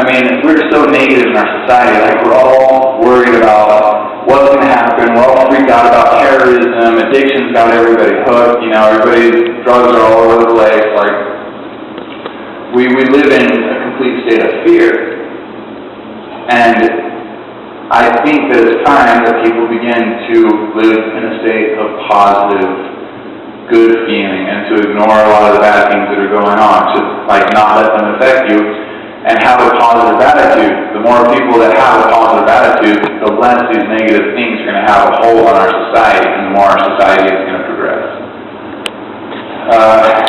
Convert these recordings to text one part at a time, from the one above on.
I mean, we're so negative in our society. Like, we're all worried about what's going to happen. We're all freaked out about terrorism. Addiction's got everybody hooked. You know, everybody's drugs are all over the place. Like, we live in a complete state of fear. And I think that it's time that people begin to live in a state of positive, good feeling, and to ignore a lot of the bad things that are going on. Just, like, not let them affect you, and have a positive attitude. The more people that have a positive attitude, the less these negative things are going to have a hold on our society, and the more our society is going to progress. Alright.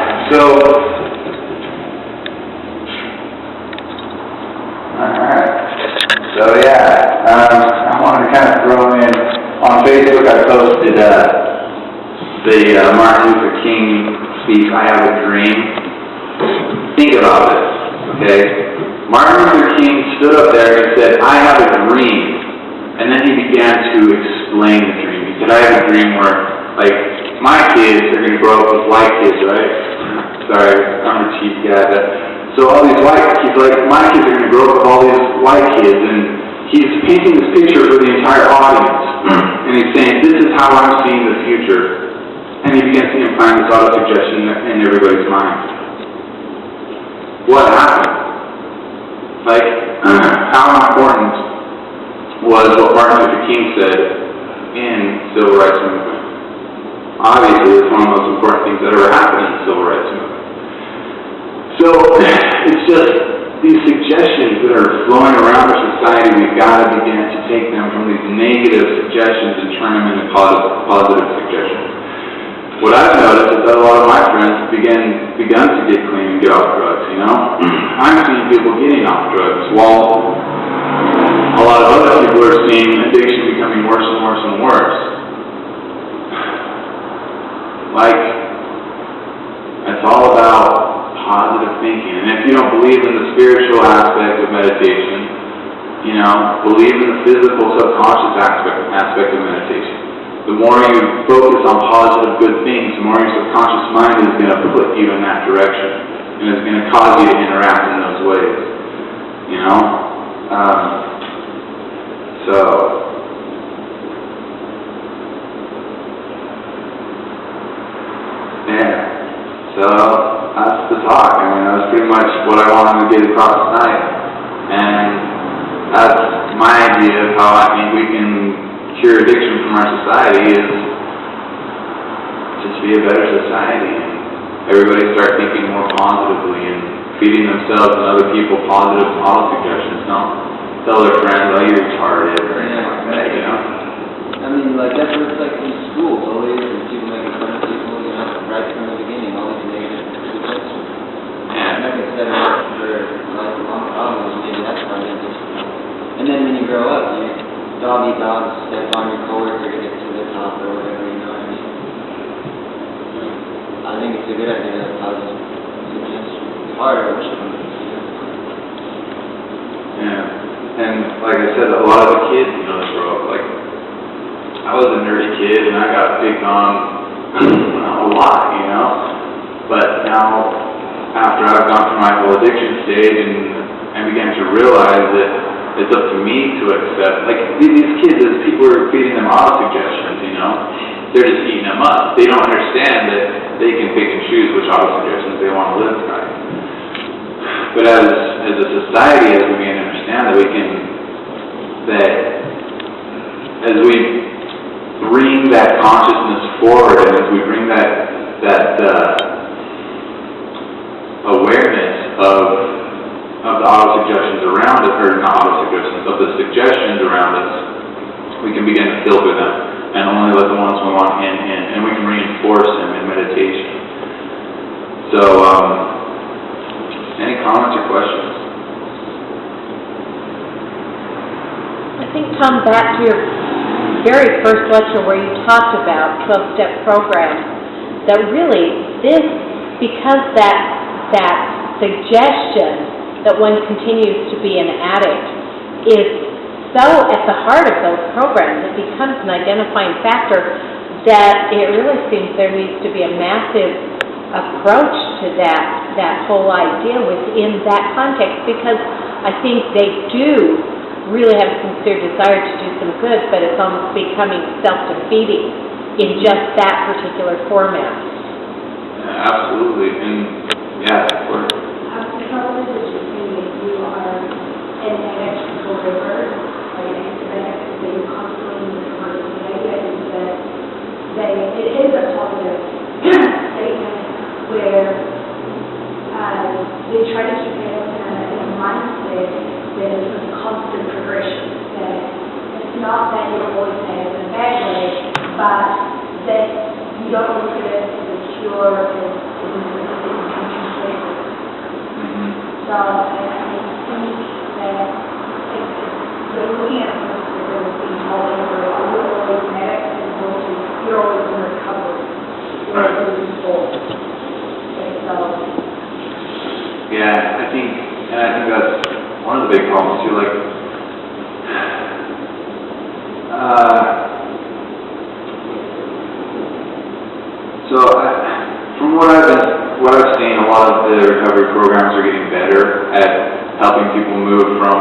So yeah, I wanted to kind of throw in, on Facebook I posted the Martin Luther King speech, I Have a Dream. Think about this, okay? Martin Luther King stood up there and said, I have a dream. And then he began to explain the dream. He said, I have a dream where, like, my kids are going to grow up with white kids, right? Sorry, I'm a cheap guy. But, so all these white kids, like, my kids are going to grow up with all these white kids. And he's painting this picture for the entire audience. And he's saying, this is how I'm seeing the future. And he begins to implant this auto-suggestion in everybody's mind. What happened? Like, how important was what Martin Luther King said in the Civil Rights Movement? Obviously, it's one of the most important things that ever happened in the Civil Rights Movement. So, it's just these suggestions that are flowing around our society, we've got to begin to take them from these negative suggestions and turn them into positive suggestions. What I've noticed is that a lot of my friends have begun to get clean and get off drugs, you know? I'm seeing people getting off drugs, while a lot of other people are seeing addiction becoming worse and worse and worse. Like, it's all about positive thinking. And if you don't believe in the spiritual aspect of meditation, you know, believe in the physical, subconscious aspect of meditation. The more you focus on positive, good things, the more your subconscious mind is going to put you in that direction. And it's going to cause you to interact in those ways. You know? So that's the talk. I mean, that's pretty much what I wanted to get across tonight. And that's my idea of how I think we can cure addiction from our society, is just be a better society, and everybody start thinking more positively and feeding themselves and other people positive model suggestions. Don't tell their friends, oh, you're retarded, or anything like that, you know? I mean, like, that's what it's like in school, always, and people making fun of people, you know, right from the beginning, all these negative suggestions. Yeah. Like I said, for like a long problem, maybe that's why they just, and then when you grow up, you dog eat dog, step on your coworker to get to the top or whatever, you know what I mean? I think it's a good idea to have positive suggestions. It's hard, I wish it was. Yeah, and like I said, a lot of the kids, you know, that grow up, like, I was a nerdy kid and I got picked on a lot, you know? But now, after I've gone through my whole addiction stage and began to realize that it's up to me to accept, like, these kids, as people are feeding them auto-suggestions, you know, they're just eating them up. They don't understand that they can pick and choose which auto-suggestions they want to live by. But as a society, as we begin to understand that as we bring that consciousness forward, and as we bring that awareness of the auto-suggestions around us, or not auto-suggestions, of the suggestions around us, we can begin to filter them and only let the ones we want in, and we can reinforce them in meditation. So, any comments or questions? I think, Tom, back to your very first lecture where you talked about 12-step programs, that really this, because that suggestion that one continues to be an addict is so at the heart of those programs, it becomes an identifying factor that it really seems there needs to be a massive approach to that whole idea within that context, because I think they do really have a sincere desire to do some good, but it's almost becoming self-defeating in just that particular format. Yeah, absolutely, and yeah, of course. The trouble is that you're saying if you are an addict to a river, like an addict, that you're constantly in the commercial. The idea is that it is a positive statement where they try to keep it in a mindset that it's a constant progression, that it's not that you're always headed in a bad way, but that you don't look at it as a cure, as complete. So I think that if you're looking at this as being told over, you're always an addict, as opposed to you're always in recovery, you're always in full. So, yeah, I think that's one of the big problems too, like, from what I've seen, a lot of the recovery programs are getting better at helping people move from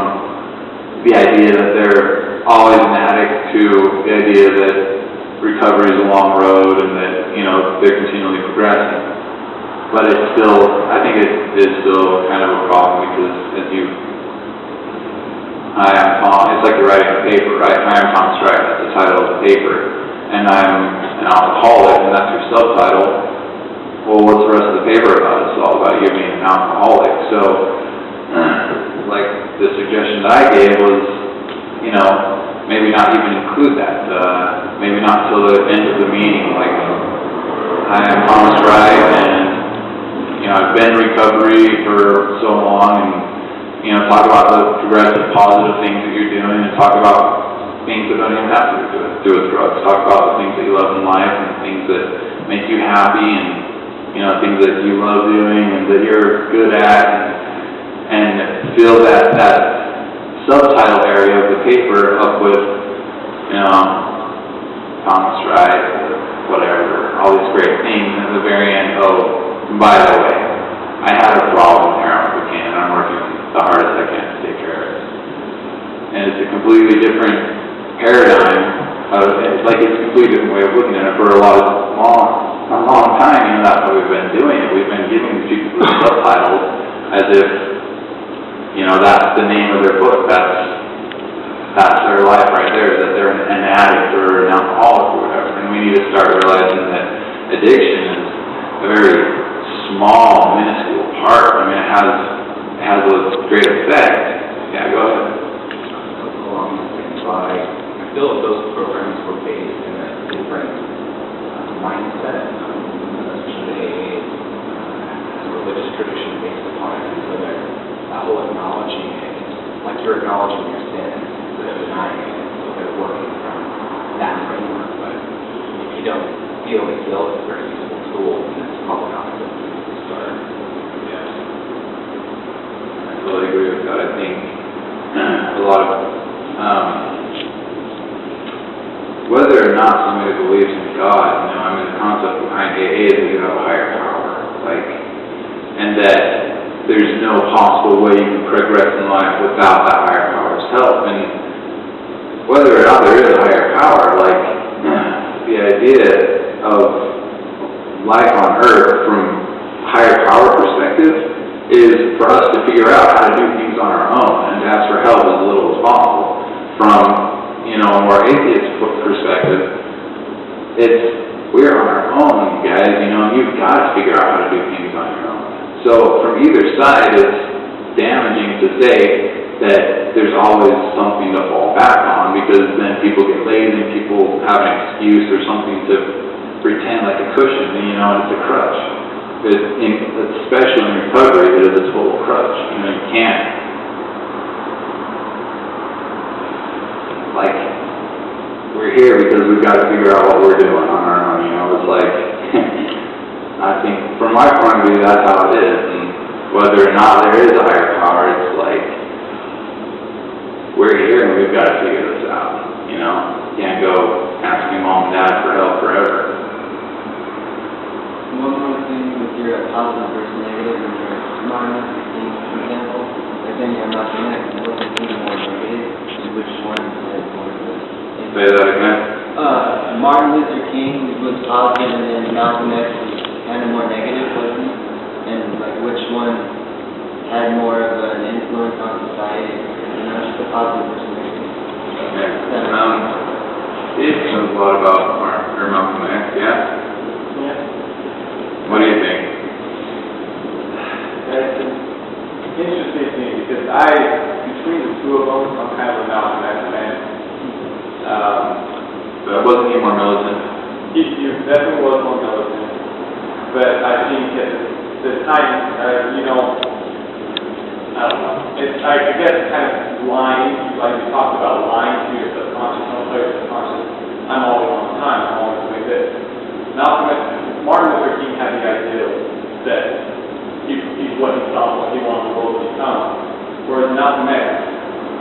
the idea that they're always an addict to the idea that recovery is a long road and that, you know, they're continually progressing. But it's still, I think it is still kind of a problem because hi, I'm Tom, it's like you're writing a paper, right? Hi, I'm Tom Strike, that's the title of the paper. And I'm an alcoholic, and that's your subtitle. Well, what's the rest of the paper about? It's all about you being an alcoholic. So, like, the suggestion that I gave was, you know, maybe not even include that. Maybe not till the end of the meeting. Like, hi, I'm Thomas Wright, and, you know, I've been in recovery for so long, and, you know, talk about the progressive positive things that you're doing, and talk about things that don't even have to do with drugs. Talk about the things that you love in life, and things that make you happy, and, you know, things that you love doing, and that you're good at, and fill that subtitle area of the paper up with, you know, Thomas Wright, whatever, all these great things, and at the very end, oh, by the way, I had a problem here on Buchanan, and I'm working the hardest I can to take care of it. And it's a completely different paradigm. It's like it's a completely different way of looking at it. For a long time, you know, that's how we've been doing it. We've been giving people the subtitles as if, you know, that's the name of their book. That's their life right there, that they're an addict or an alcoholic or whatever. And we need to start realizing that addiction is a very small, minuscule part. I mean, it has a great effect. Yeah, go ahead. I feel that those programs were based in a different mindset, especially AA as a religious tradition based upon it, and so that whole acknowledging it, like you're acknowledging your sins instead of denying it, so they're working from that framework. But if you don't feel the guilt is a very useful tool, then it's probably not a good place to start. Yeah. I totally agree with that. I think a lot of whether or not somebody believes in God, you know, I mean, the concept behind AA is that you have a higher power, like, and that there's no possible way you can progress in life without that higher power's help. And whether or not there is a higher power, like, the idea of life on earth from a higher power perspective is for us to figure out how to do things on our own and to ask for help as little as possible. From, you know, a more atheist perspective, it's, we're on our own, guys, you know, and you've got to figure out how to do things on your own. So from either side, it's damaging to say that there's always something to fall back on, because then people get lazy and people have an excuse or something to pretend like a cushion, you know, and it's a crutch. Especially in recovery, it is a total crutch. You know, you can't, like, we're here because we've got to figure out what we're doing on our own, you know. It's like, I think, from my point of view, that's how it is. And whether or not there is a higher power, it's like, we're here and we've got to figure this out, you know. You can't go asking mom and dad for help forever. One more thing with your positive versus negative and your smart enough to think, for example, like but then you have Malcolm X, and which is more negative, and which one has more of the... Say that again? Martin Luther King was positive, and then Malcolm X was kind of more negative, wasn't he? And like, which one had more of an influence on society, you know, just the positive versus negative? It knows a lot about Malcolm X, yeah? Yeah. What do you think? It's interesting to me because between the two of them, I'm kind of a Malcolm X fan. But wasn't he more militant? He definitely was more militant, but I think at the time, you know, I don't know. I guess kind of lying, like we talked about lying to your subconscious, don't play your subconscious. I'm always on time, I'm always like this. Martin Luther King had the idea that he's what he thought, what he wanted the world to become. Whereas Malcolm X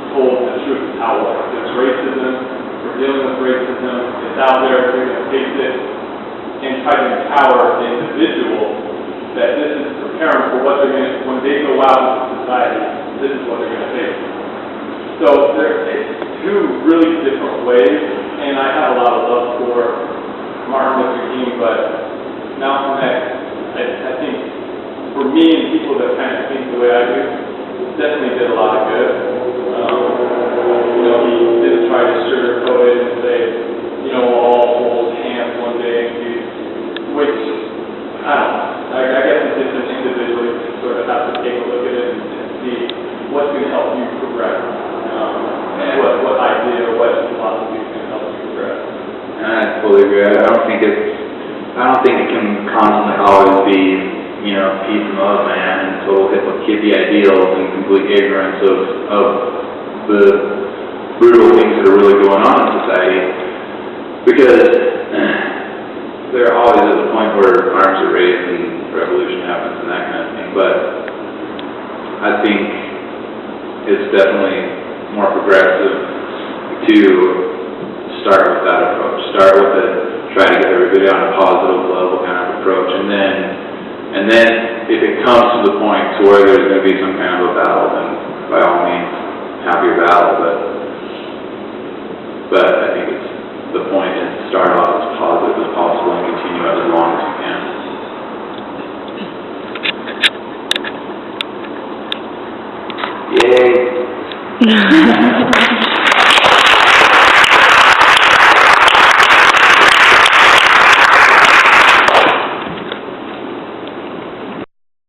told the truth of how it was. There's racism, we're dealing with racism, it's out there, we're going to face it, and try to empower the individual that this is preparing for what they're going to, when they go out into society, this is what they're going to face. So it's two really different ways, and I have a lot of love for Martin Luther King, but Malcolm X, I think, for me and people that kind of think the way I do, definitely did a lot of good. You know, he didn't try to sugarcoat it and say, you know, we'll all hold hands one day, which, I don't know. I guess it's just an individual, you sort of have to take a look at it and see what's going to help you progress. What idea or what philosophy is going to help you progress. I fully agree. I don't think it can constantly always be, you know, peace and love, man, and total hippie ideals and complete ignorance of the brutal things that are really going on in society. Because there always is a point where arms are raised and revolution happens and that kind of thing. But I think it's definitely more progressive to start with that approach. Start with it, try to get everybody on a positive level kind of approach, and then if it comes to the point to where there's going to be some kind of a battle, then by all means, have your battle. But I think the point is to start off as positive as possible and continue as long as you can. Yay!